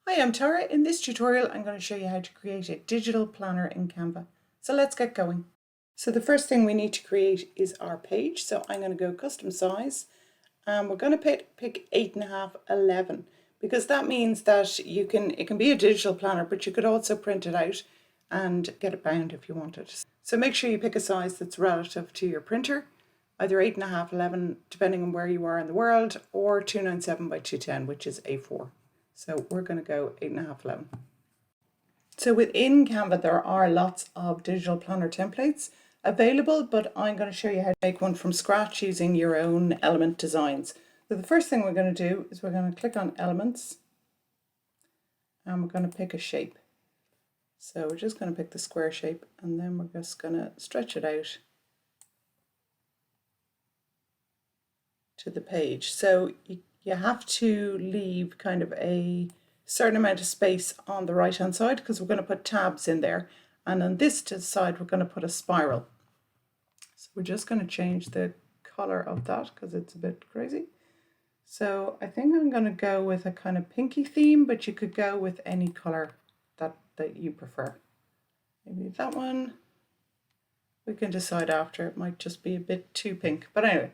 Hi, I'm Tara. In this tutorial, I'm going to show you how to create a digital planner in Canva. So let's get going. So the first thing we need to create is our page. So I'm going to go custom size and we're going to pick 8.5, 11 because that means that it can be a digital planner, but you could also print it out and get it bound if you wanted. So make sure you pick a size that's relative to your printer, either 8.5, 11, depending on where you are in the world, or 297 by 210, which is A4. So we're going to go 8.5, 11. So within Canva, there are lots of digital planner templates available, but I'm going to show you how to make one from scratch using your own element designs. So the first thing we're going to do is we're going to click on elements and we're going to pick a shape. So we're just going to pick the square shape and then we're just going to stretch it out to the page. So you have to leave kind of a certain amount of space on the right hand side because we're going to put tabs in there, and on this side we're going to put a spiral. So we're just going to change the color of that because it's a bit crazy. So I think I'm going to go with a kind of pinky theme, but you could go with any color that you prefer. Maybe that one. We can decide after, it might just be a bit too pink, but anyway.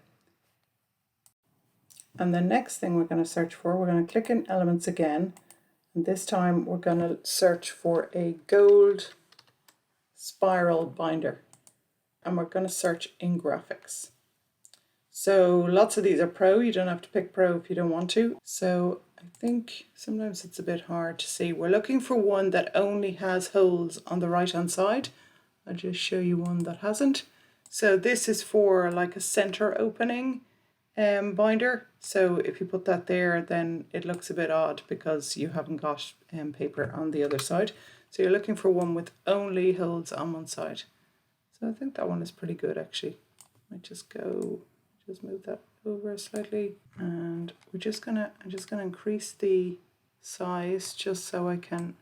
And the next thing we're going to search for, we're going to click in elements again, and this time we're going to search for a gold spiral binder, and we're going to search in graphics. So lots of these are pro, you don't have to pick pro if you don't want to. So I think sometimes it's a bit hard to see. We're looking for one that only has holes on the right hand side. I'll just show you one that hasn't. So this is for like a center opening binder. So if you put that there, then it looks a bit odd because you haven't got paper on the other side. So you're looking for one with only holes on one side. So I think that one is pretty good actually. Might just move that over slightly, and I'm just gonna increase the size just so I can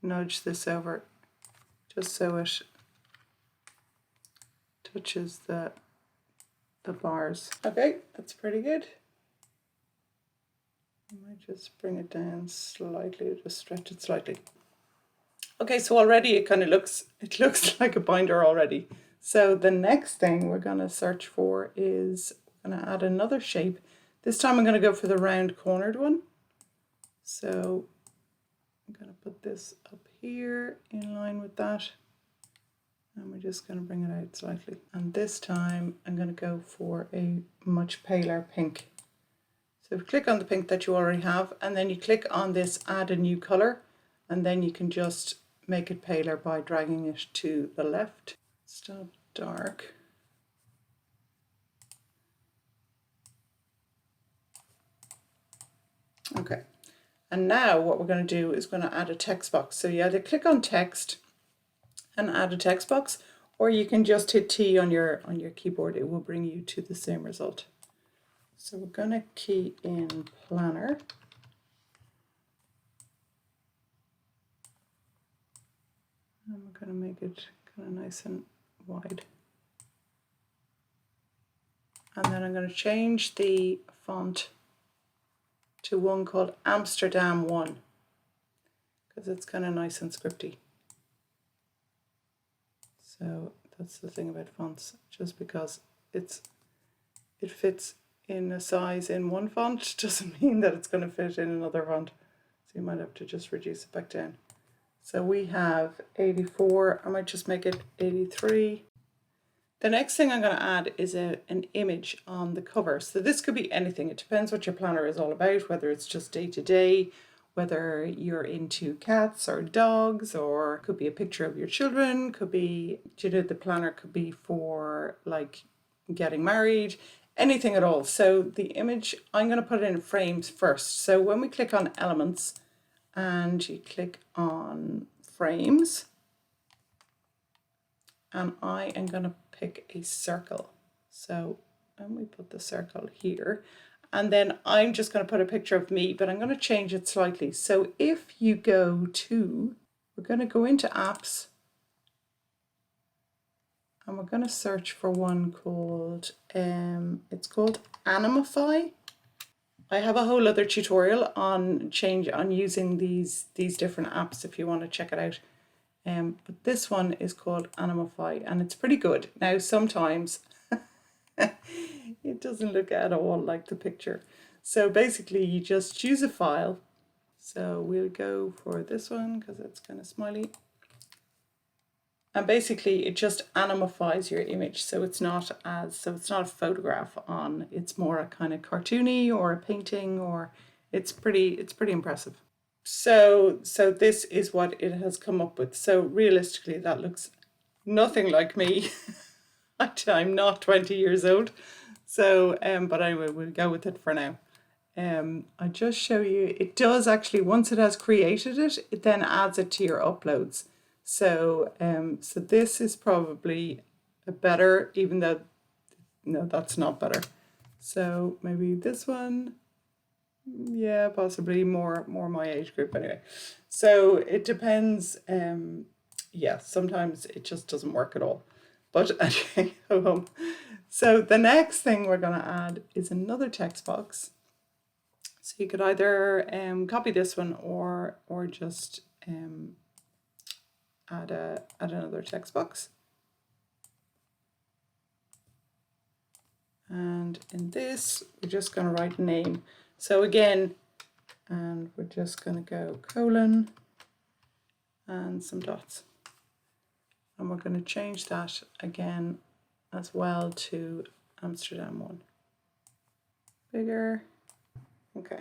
nudge this over, just so it touches the bars. Okay, that's pretty good. I might just bring it down slightly, just stretch it slightly. Okay, so already it looks like a binder already. So the next thing we're going to search for is, we're going to add another shape. This time I'm going to go for the round cornered one. So I'm going to put this up here in line with that. And we're just going to bring it out slightly. And this time I'm going to go for a much paler pink. So click on the pink that you already have, and then you click on this add a new color, and then you can just make it paler by dragging it to the left. Still dark. Okay, and now what we're going to do is going to add a text box. So you either click on text and add a text box, or you can just hit T on your keyboard. It will bring you to the same result. So we're going to key in planner. And we're going to make it kind of nice and wide. And then I'm going to change the font to one called Amsterdam 1 because it's kind of nice and scripty. So that's the thing about fonts, just because it fits in a size in one font doesn't mean that it's going to fit in another font. So you might have to just reduce it back down. So we have 84, I might just make it 83. The next thing I'm going to add is an image on the cover. So this could be anything. It depends what your planner is all about, whether it's just day to day, whether you're into cats or dogs, or it could be a picture of your children, could be, the planner could be for like getting married, anything at all. So the image, I'm going to put it in frames first. So when we click on elements and you click on frames, and I am going to pick a circle. So, and we put the circle here, and then I'm just going to put a picture of me, but I'm going to change it slightly. So if you go to, we're going to go into apps, and we're going to search for one called, it's called Animify. I have a whole other tutorial on using these different apps if you want to check it out. But this one is called Animify, and it's pretty good. Now sometimes it doesn't look at all like the picture. So basically you just choose a file. So we'll go for this one because it's kind of smiley. And basically it just animifies your image. So it's not a photograph on, it's more a kind of cartoony or a painting, or it's pretty impressive. So this is what it has come up with. So realistically that looks nothing like me. I'm not 20 years old. So but anyway, we'll go with it for now. I just show you, it does actually, once it has created it, it then adds it to your uploads. So so this is probably a better, even though, no, that's not better. So maybe this one, yeah, possibly more my age group anyway. So it depends. Yeah, sometimes it just doesn't work at all. But anyway, so the next thing we're going to add is another text box. So you could either copy this one or just add another text box. And in this, we're just going to write name. So again, and we're just going to go colon and some dots. And we're going to change that again as well to Amsterdam 1. Bigger. Okay.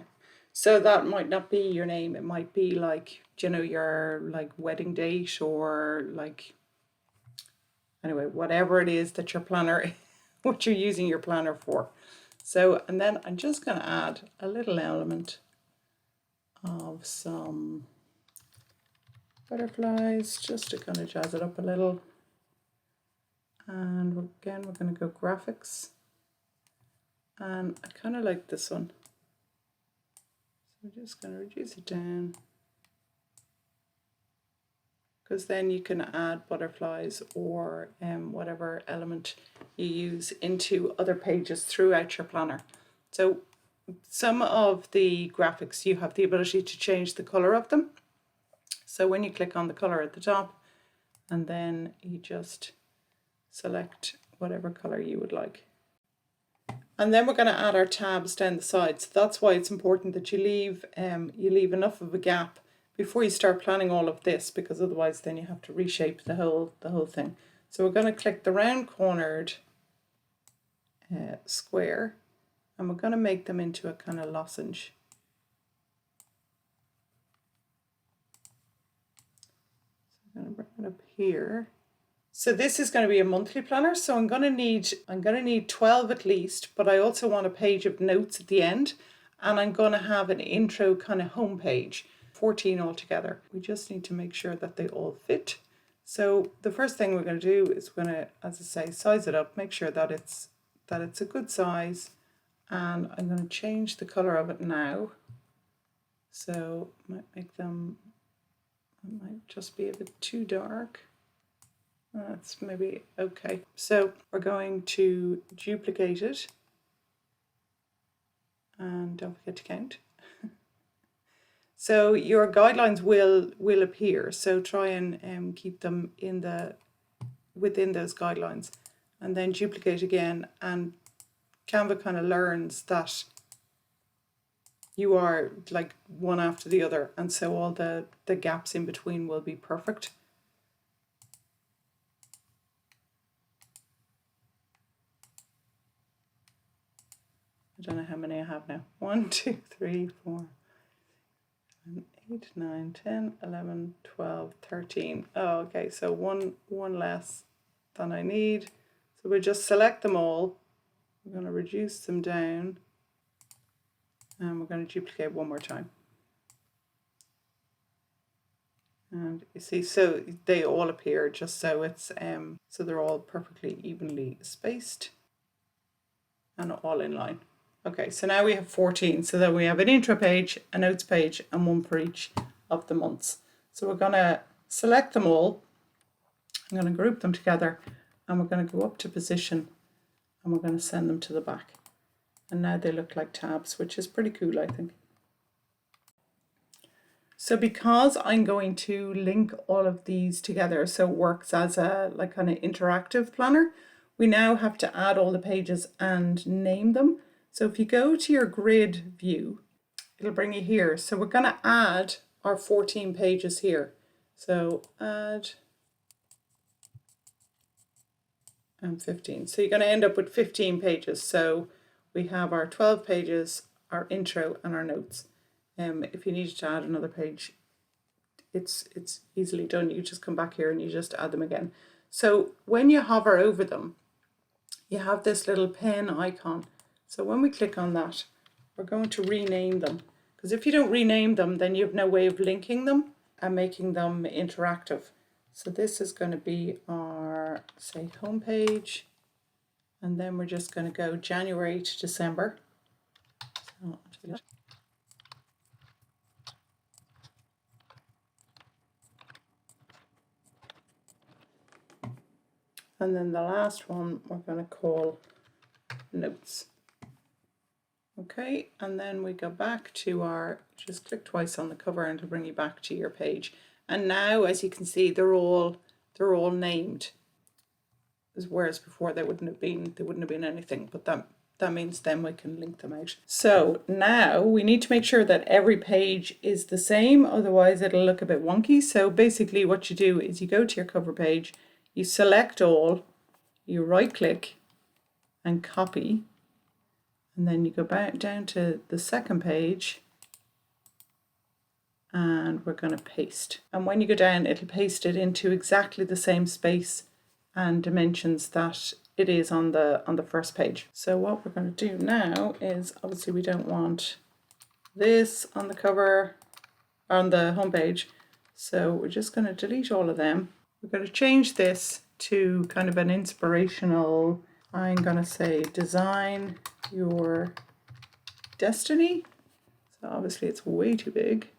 So that might not be your name. It might be like, you know, your like wedding date, or like, anyway, whatever it is that your planner, what you're using your planner for. So, and then I'm just going to add a little element of some butterflies just to kind of jazz it up a little. And again, we're going to go graphics. And I kind of like this one. So I'm just going to reduce it down, because then you can add butterflies or whatever element you use into other pages throughout your planner. So some of the graphics, you have the ability to change the color of them. So when you click on the color at the top, and then you just select whatever color you would like. And then we're going to add our tabs down the side. So that's why it's important that you leave enough of a gap before you start planning all of this, because otherwise then you have to reshape the whole thing. So we're going to click the round cornered square, and we're going to make them into a kind of lozenge. So I'm going to bring it up here. So this is going to be a monthly planner, so I'm going to need 12 at least, but I also want a page of notes at the end, and I'm going to have an intro kind of home page, 14 altogether. We just need to make sure that they all fit. So the first thing we're going to do is we're going to, as I say, size it up, make sure that it's a good size, and I'm going to change the color of it now. So I might make them, it might just be a bit too dark. That's maybe okay. So we're going to duplicate it, and don't forget to count. So your guidelines will appear, so try and keep them within those guidelines, and then duplicate again, and Canva kind of learns that you are like one after the other, and so all the gaps in between will be perfect. I don't know how many I have now. 1, 2, 3, 4, 8, 9, 10, 11, 12, 13. Oh, okay, so one less than I need. So we'll just select them all. We're going to reduce them down, and we're going to duplicate one more time. And you see, so they all appear just so it's so they're all perfectly evenly spaced and all in line. Okay, so now we have 14, so then we have an intro page, a notes page, and one for each of the months. So we're going to select them all. I'm going to group them together, and we're going to go up to position, and we're going to send them to the back. and now they look like tabs, which is pretty cool, I think. So because I'm going to link all of these together so it works as a like kind of interactive planner, we now have to add all the pages and name them. So if you go to your grid view, it'll bring you here. So we're going to add our 14 pages here. So add and 15. So you're going to end up with 15 pages. So we have our 12 pages, our intro and our notes. If you needed to add another page, it's easily done. You just come back here and you just add them again. So when you hover over them, you have this little pen icon. So when we click on that, we're going to rename them. Because if you don't rename them, then you have no way of linking them and making them interactive. So this is going to be our, say, home page. And then we're just going to go January to December. And then the last one we're going to call notes. Okay, and then we go back to our, just click twice on the cover and it'll bring you back to your page. And now, as you can see, they're all named. Whereas before they wouldn't have been anything, but that means then we can link them out. So now we need to make sure that every page is the same, otherwise it'll look a bit wonky. So basically what you do is you go to your cover page, you select all, you right click and copy, and then you go back down to the second page and we're going to paste. And when you go down, it'll paste it into exactly the same space and dimensions that it is on the first page. So what we're going to do now is, obviously we don't want this on the cover, on the home page, so we're just going to delete all of them. We're going to change this to kind of an inspirational, I'm going to say design your destiny. So obviously it's way too big.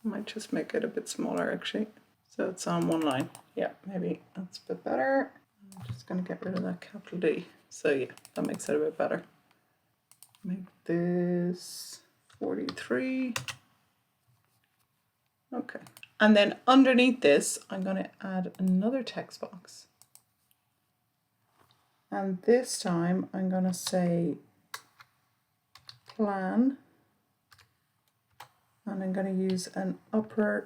I might just make it a bit smaller actually. So it's on one line. Yeah, maybe that's a bit better. I'm just going to get rid of that capital D. So yeah, that makes it a bit better. Make this 43. Okay. And then underneath this, I'm going to add another text box. And this time I'm going to say plan. And I'm going to use an upright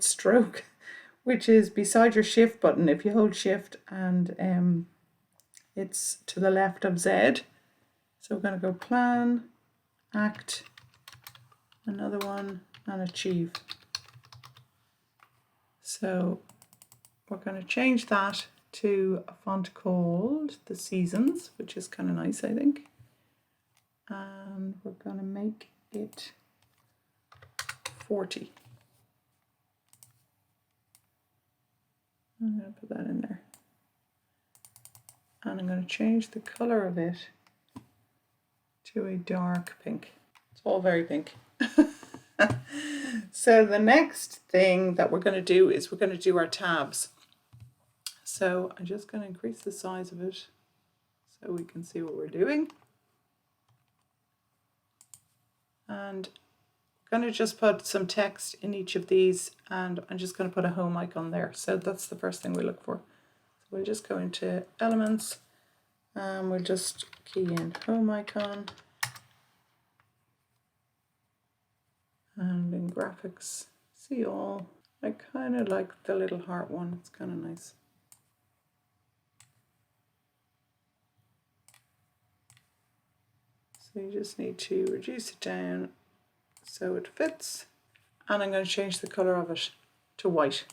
stroke, which is beside your shift button. If you hold shift and it's to the left of Z. So we're going to go plan, act, another one, and achieve. So we're going to change that to a font called The Seasons, which is kind of nice, I think. And we're going to make it 40. I'm going to put that in there. And I'm going to change the color of it to a dark pink. It's all very pink. So the next thing that we're going to do is we're going to do our tabs. So I'm just going to increase the size of it so we can see what we're doing. And I'm going to just put some text in each of these, and I'm just going to put a home icon there. So that's the first thing we look for. So we'll just go into elements and we'll just key in home icon. And in graphics, see all. I kind of like the little heart one, it's kind of nice. So you just need to reduce it down so it fits. And I'm going to change the color of it to white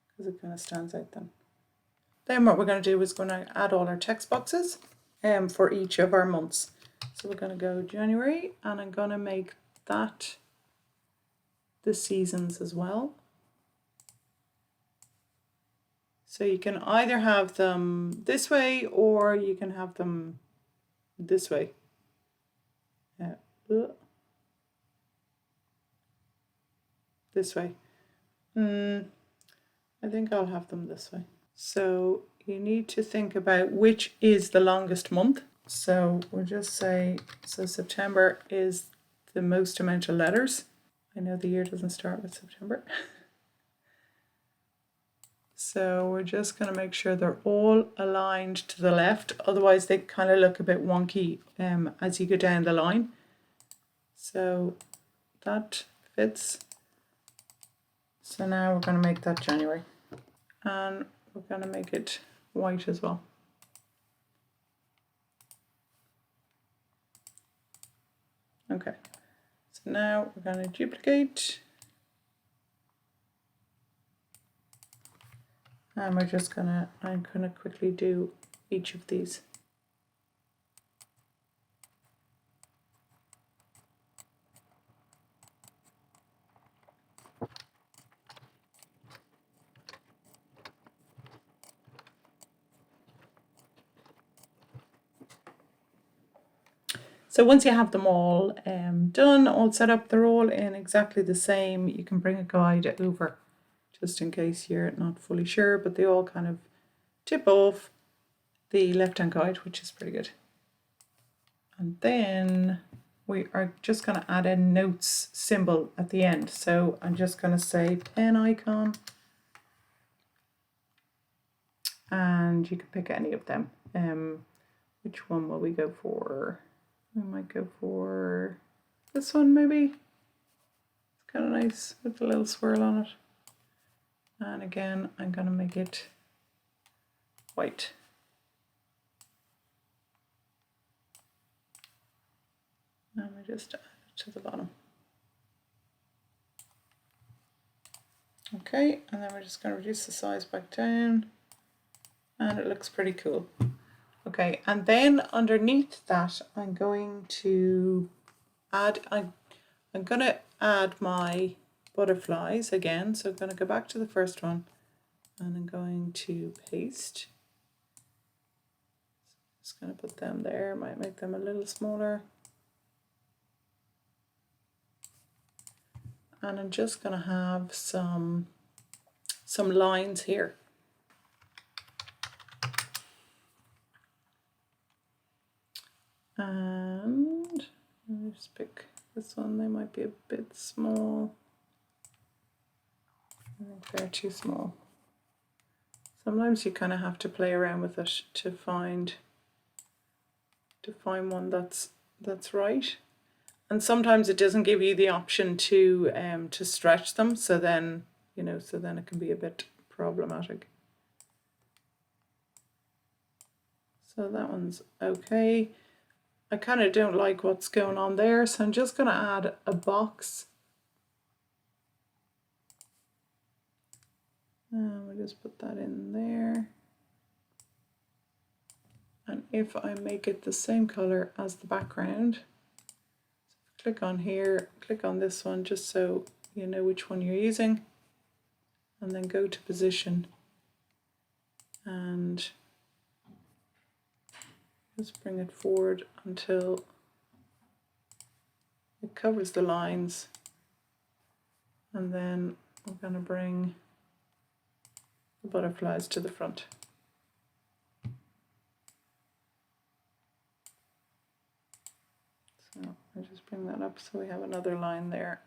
because it kind of stands out then. Then what we're going to do is going to add all our text boxes for each of our months. So we're going to go January, and I'm going to make that the seasons as well. So you can either have them this way or you can have them this way. This way. I think I'll have them this way. So you need to think about which is the longest month. So we'll just say, so September is the most amount of letters. I know the year doesn't start with September. So we're just going to make sure they're all aligned to the left. Otherwise they kind of look a bit wonky as you go down the line. So that fits. So now we're going to make that January. And we're going to make it white as well. Okay, so now we're going to duplicate. And we're just I'm going to quickly do each of these. So once you have them all done, all set up, they're all in exactly the same. You can bring a guide over just in case you're not fully sure, but they all kind of tip off the left-hand guide, which is pretty good. And then we are just going to add a notes symbol at the end. So I'm just going to say pen icon. And you can pick any of them. Which one will we go for? We might go for this one maybe. It's kind of nice with a little swirl on it. And again, I'm going to make it white. And we just add it to the bottom. Okay, and then we're just going to reduce the size back down. And it looks pretty cool. Okay, and then underneath that, I'm going to add, I'm going to add my butterflies again. So I'm going to go back to the first one and I'm going to paste. Just going to put them there, might make them a little smaller. And I'm just going to have some lines here. And I'll just pick this one, they might be a bit small. I think they're too small. Sometimes you kind of have to play around with it to find one that's right. And sometimes it doesn't give you the option to stretch them, so then it can be a bit problematic. So that one's okay. I kind of don't like what's going on there, so I'm just going to add a box. And we'll just put that in there. And if I make it the same color as the background, so click on here, click on this one, just so you know which one you're using, and then go to position and just bring it forward until it covers the lines, and then we're going to bring the butterflies to the front. So I'll just bring that up so we have another line there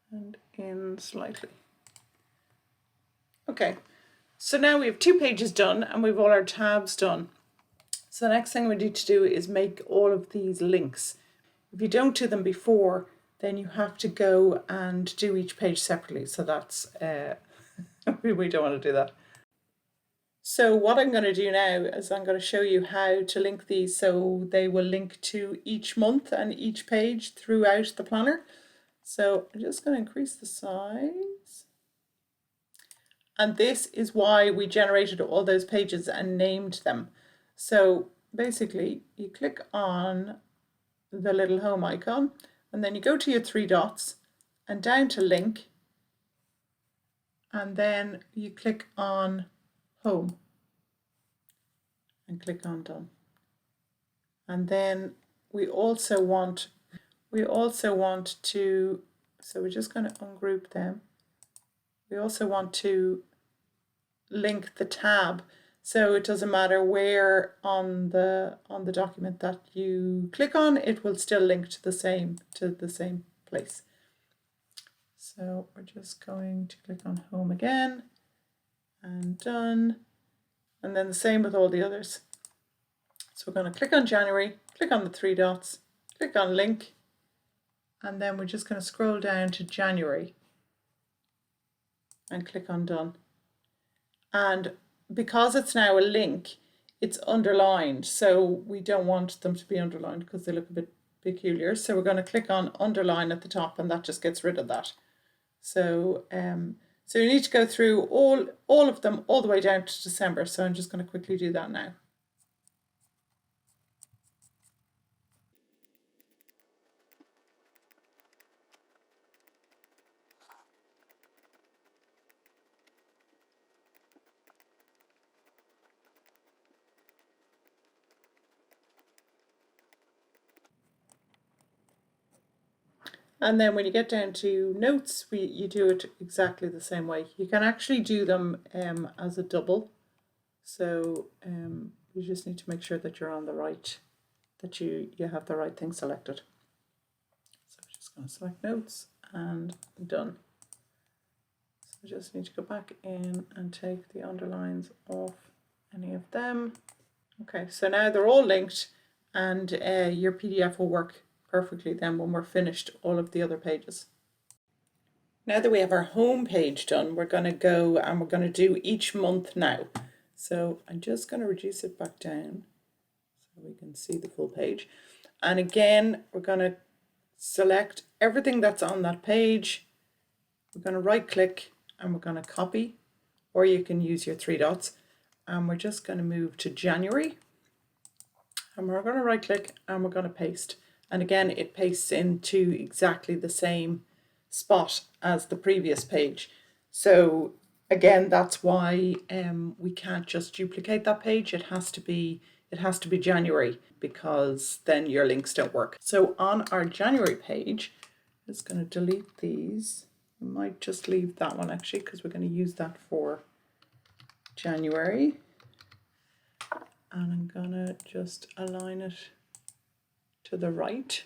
and in slightly. Okay, so now we have 2 pages done and we've all our tabs done. So the next thing we need to do is make all of these links. If you don't do them before, then you have to go and do each page separately. So that's, we don't want to do that. So what I'm going to do now is I'm going to show you how to link these so they will link to each month and each page throughout the planner. So I'm just going to increase the size. And this is why we generated all those pages and named them. So basically you click on the little home icon and then you go to your 3 dots and down to link, and then you click on home and click on done. And then we also want to, so we're just going to ungroup them We also want to link the tab, so it doesn't matter where on the document that you click on, it will still link to the same place. So we're just going to click on home again and done, and then the same with all the others. So we're going to click on January, click on the three dots, click on link, and then we're just going to scroll down to January and click on done. And because it's now a link, it's underlined, so we don't want them to be underlined because they look a bit peculiar. So we're going to click on underline at the top, and that just gets rid of that. So so you need to go through all of them all the way down to December. So I'm just going to quickly do that now. And then when you get down to notes, you do it exactly the same way. You can actually do them as a double. So you just need to make sure that you're on the right, that you have the right thing selected. So I'm just going to select notes and done. So I just need to go back in and take the underlines off any of them. Okay, so now they're all linked, and your PDF will work perfectly then when we're finished all of the other pages. Now that we have our home page done, we're going to go and we're going to do each month now. So I'm just going to reduce it back down so we can see the full page. And again, we're going to select everything that's on that page. We're going to right click and we're going to copy, or you can use your three dots. And we're just going to move to January. And we're going to right click and we're going to paste. And again, it pastes into exactly the same spot as the previous page. So again, that's why we can't just duplicate that page. It has to be January, because then your links don't work. So on our January page, I'm just going to delete these. I might just leave that one actually, because we're going to use that for January. And I'm going to just align it to the right,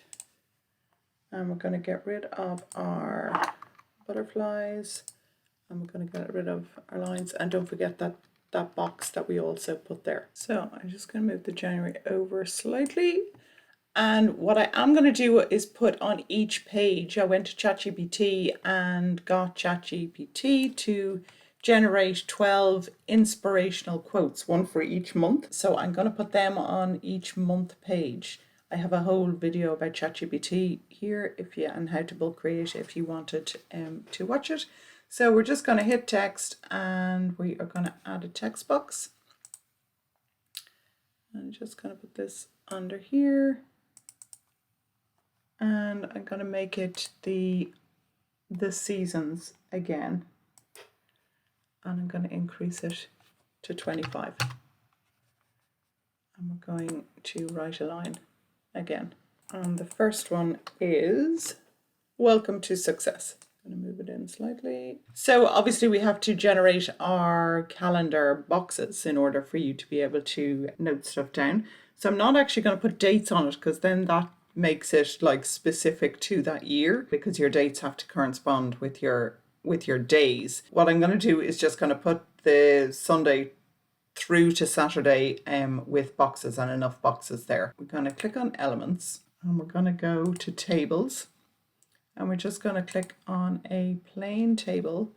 and we're going to get rid of our butterflies, and we're going to get rid of our lines, and don't forget that box that we also put there. So I'm just going to move the January over slightly, and what I am going to do is put on each page, I went to ChatGPT and got ChatGPT to generate 12 inspirational quotes, one for each month. So I'm going to put them on each month page. I have a whole video about ChatGPT here and how to bulk create if you wanted to watch it. So we're just going to hit text, and we are going to add a text box. I'm just going to put this under here, and I'm going to make it the seasons again, and I'm going to increase it to 25. And we're going to write a line again. And the first one is welcome to success. I'm going to move it in slightly. So obviously we have to generate our calendar boxes in order for you to be able to note stuff down. So I'm not actually going to put dates on it, because then that makes it like specific to that year, because your dates have to correspond with your days. What I'm going to do is just going to put the Sunday through to Saturday with boxes, and enough boxes there. We're going to click on elements, and we're going to go to tables, and we're just going to click on a plain table.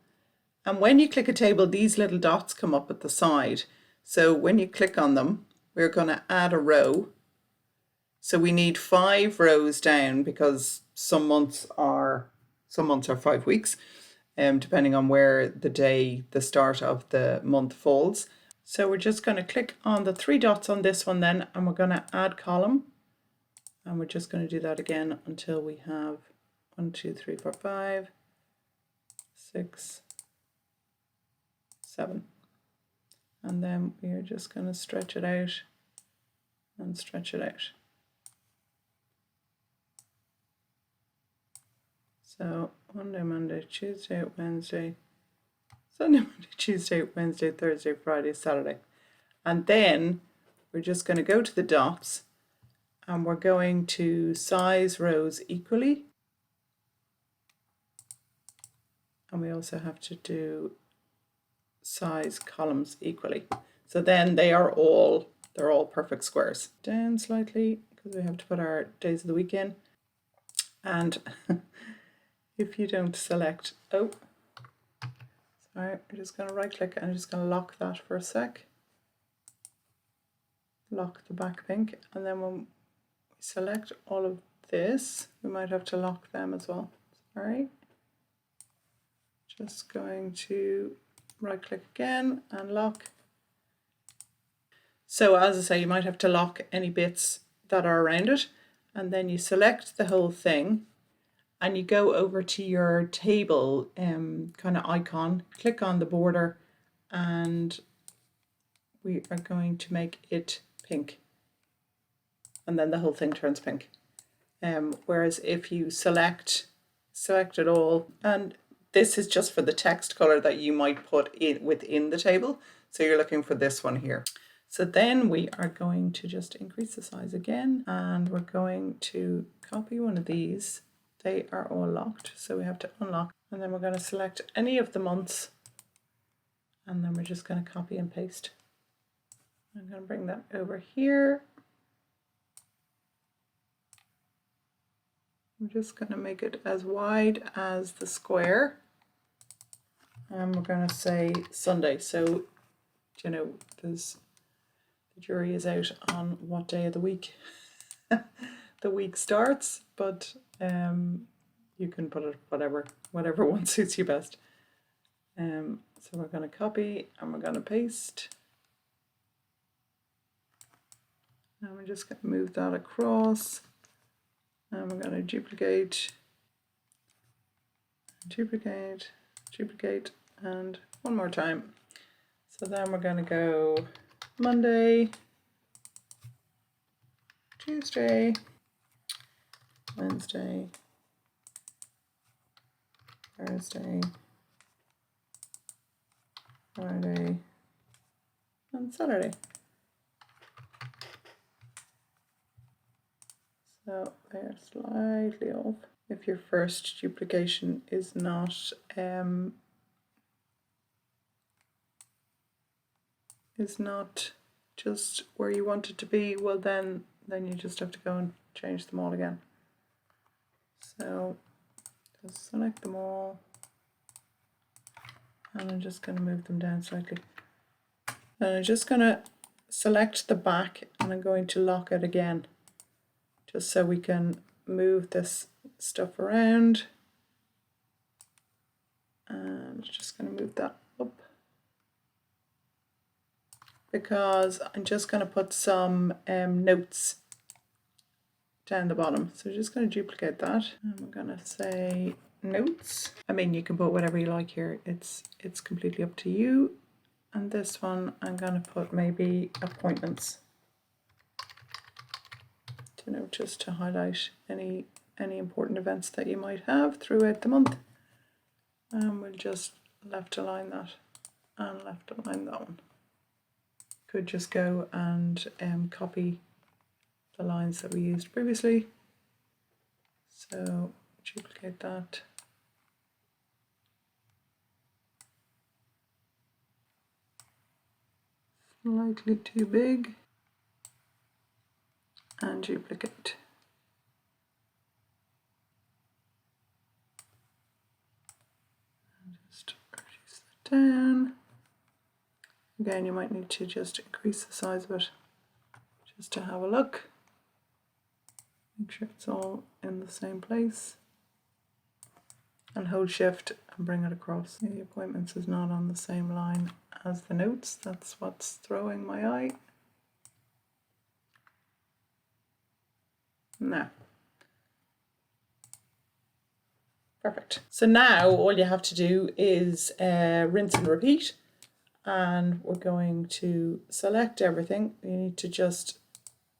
And when you click a table, these little dots come up at the side. So when you click on them, we're going to add a row. So we need 5 rows down, because some months are 5 weeks, depending on where the start of the month falls. So we're just going to click on the 3 dots on this one then, and we're going to add column. And we're just going to do that again until we have 1, 2, 3, 4, 5, 6, 7. And then we're just going to stretch it out and stretch it out. So Monday, Tuesday, Wednesday, Sunday, Monday, Tuesday, Wednesday, Thursday, Friday, Saturday. And then we're just going to go to the dots and we're going to size rows equally. And we also have to do size columns equally. So then they're all perfect squares. Down slightly because we have to put our days of the week in. And if you don't select, sorry, I'm just going to right click and I'm just going to lock that for a sec. Lock the back pink, and then when we select all of this, we might have to lock them as well. Sorry. Just going to right click again and lock. So as I say, you might have to lock any bits that are around it, and then you select the whole thing and you go over to your table kind of icon, click on the border, and we are going to make it pink. And then the whole thing turns pink. Whereas if you select it all, and this is just for the text color that you might put in within the table. So you're looking for this one here. So then we are going to just increase the size again, and we're going to copy one of these. They are all locked, so we have to unlock, and then we're going to select any of the months, and then we're just going to copy and paste. I'm going to bring that over here. I'm just going to make it as wide as the square. And we're going to say Sunday. So, you know, the jury is out on what day of the week the week starts, but you can put it whatever one suits you best. So we're going to copy and we're going to paste. And we're just going to move that across. And we're going to duplicate, and one more time. So then we're going to go Monday, Tuesday, Wednesday, Thursday, Friday, and Saturday. So they're slightly off. If your first duplication is not just where you want it to be, well then you just have to go and change them all again. So just select them all, and I'm just going to move them down slightly. And I'm just going to select the back, and I'm going to lock it again, just so we can move this stuff around. And just going to move that up, because I'm just going to put some notes down the bottom. So just going to duplicate that, and we're going to say notes. I mean, you can put whatever you like here. It's completely up to you. And this one, I'm going to put maybe appointments. You know, just to highlight any important events that you might have throughout the month. And we'll just left align that and left align that one. Could just go and copy the lines that we used previously. So duplicate that. Slightly too big. And duplicate. And just reduce that down. Again, you might need to just increase the size of it just to have a look. Make sure it's all in the same place. And hold shift and bring it across. The appointments is not on the same line as the notes. That's what's throwing my eye. No. Perfect. So now all you have to do is rinse and repeat, and we're going to select everything. You need to just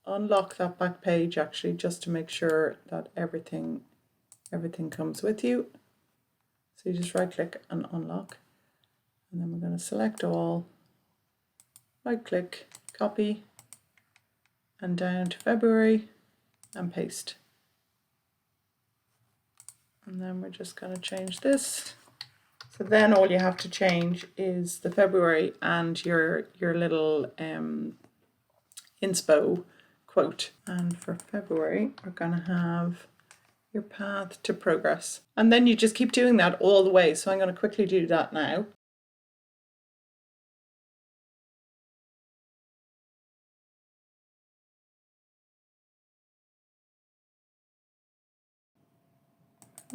unlock that back page actually, just to make sure that everything comes with you. So you just right click and unlock, And then we're going to select all, right click, copy, and down to February and paste. And then we're just going to change this. So then all you have to change is the February and your little inspo quote. And for February, we're going to have your path to progress. And then you just keep doing that all the way. So I'm going to quickly do that now.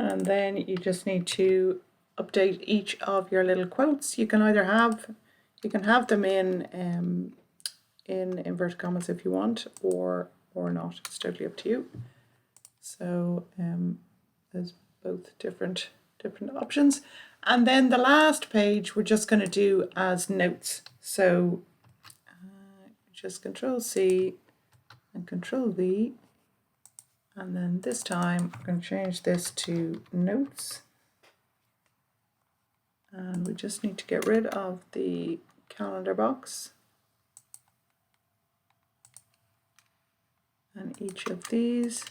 And then you just need to update each of your little quotes. You can either have them in inverted commas if you want, or not. It's totally up to you. So there's both different options. And then the last page we're just going to do as notes. So just Control C and Control V. And then this time I'm going to change this to notes. And we just need to get rid of the calendar box. And each of these.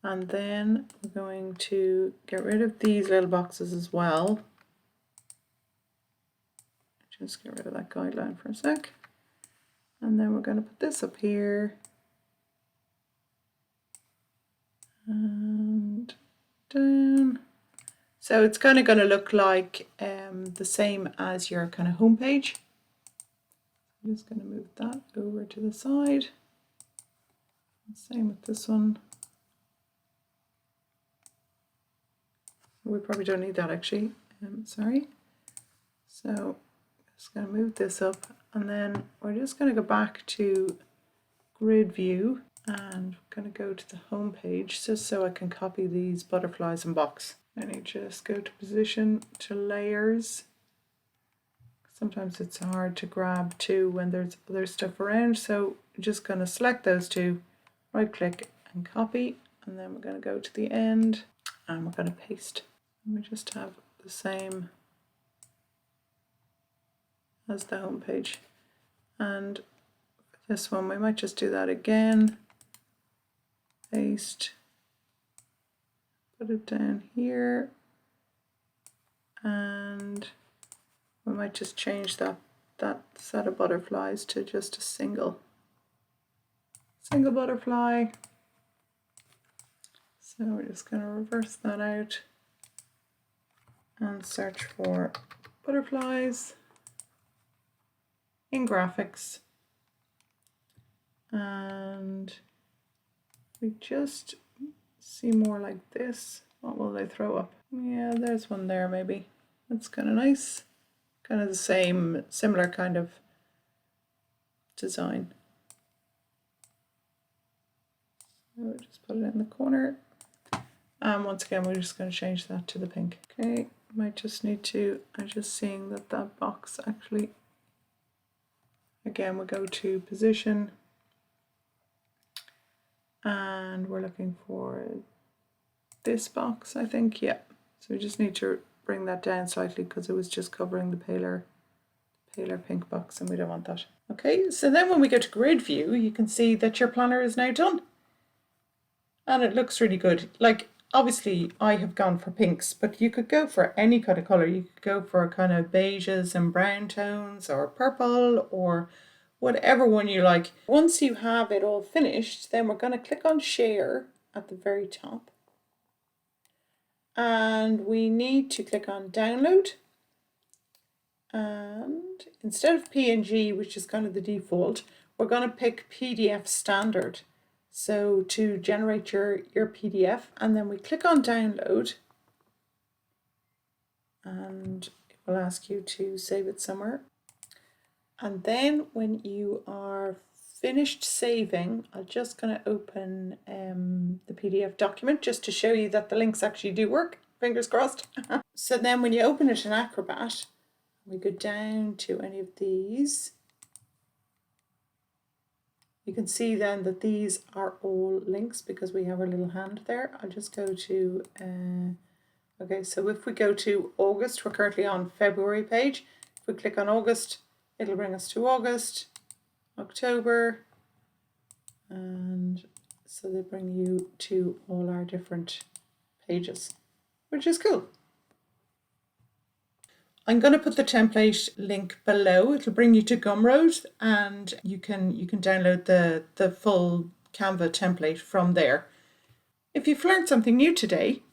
And then we're going to get rid of these little boxes as well. Just get rid of that guideline for a sec. And then we're going to put this up here. And down. So it's kind of going to look like the same as your kind of home page. I'm just going to move that over to the side. Same with this one. We probably don't need that actually. Sorry. So just going to move this up, and then we're just going to go back to grid view and going to go to the home page just so I can copy these butterflies and box. And you just go to position, to layers. Sometimes it's hard to grab two when there's other stuff around, so I'm just going to select those two, right click and copy, and then we're going to go to the end and we're going to paste. And we just have the same as the home page. And for this one we might just do that again. Paste, put it down here, and we might just change that set of butterflies to just a single butterfly. So we're just going to reverse that out and search for butterflies in graphics, and we just see more like this. What will they throw up? Yeah, there's one there maybe. That's kind of nice. Kind of the same, similar kind of design. So we'll just put it in the corner. And once again, we're just going to change that to the pink. Okay, might just need to, I'm just seeing that box actually, again, we'll go to position and we're looking for this box, I think, yeah. So we just need to bring that down slightly because it was just covering the paler pink box, and we don't want that. Okay, so then when we go to grid view, you can see that your planner is now done. And it looks really good. Like, obviously I have gone for pinks, but you could go for any kind of color. You could go for kind of beiges and brown tones, or purple, or whatever one you like. Once you have it all finished, then we're going to click on share at the very top. And we need to click on download. And instead of PNG, which is kind of the default, we're going to pick PDF standard. So to generate your PDF, and then we click on download, and it will ask you to save it somewhere. And then when you are finished saving, I'm just going to open the PDF document just to show you that the links actually do work. Fingers crossed. So then when you open it in Acrobat, we go down to any of these. You can see then that these are all links because we have our little hand there. I'll just go to Okay, so if we go to August, we're currently on February page. If we click on August, it'll bring us to August, October, and so they bring you to all our different pages, which is cool. I'm going to put the template link below. It'll bring you to Gumroad, and you can download the full Canva template from there. If you've learned something new today,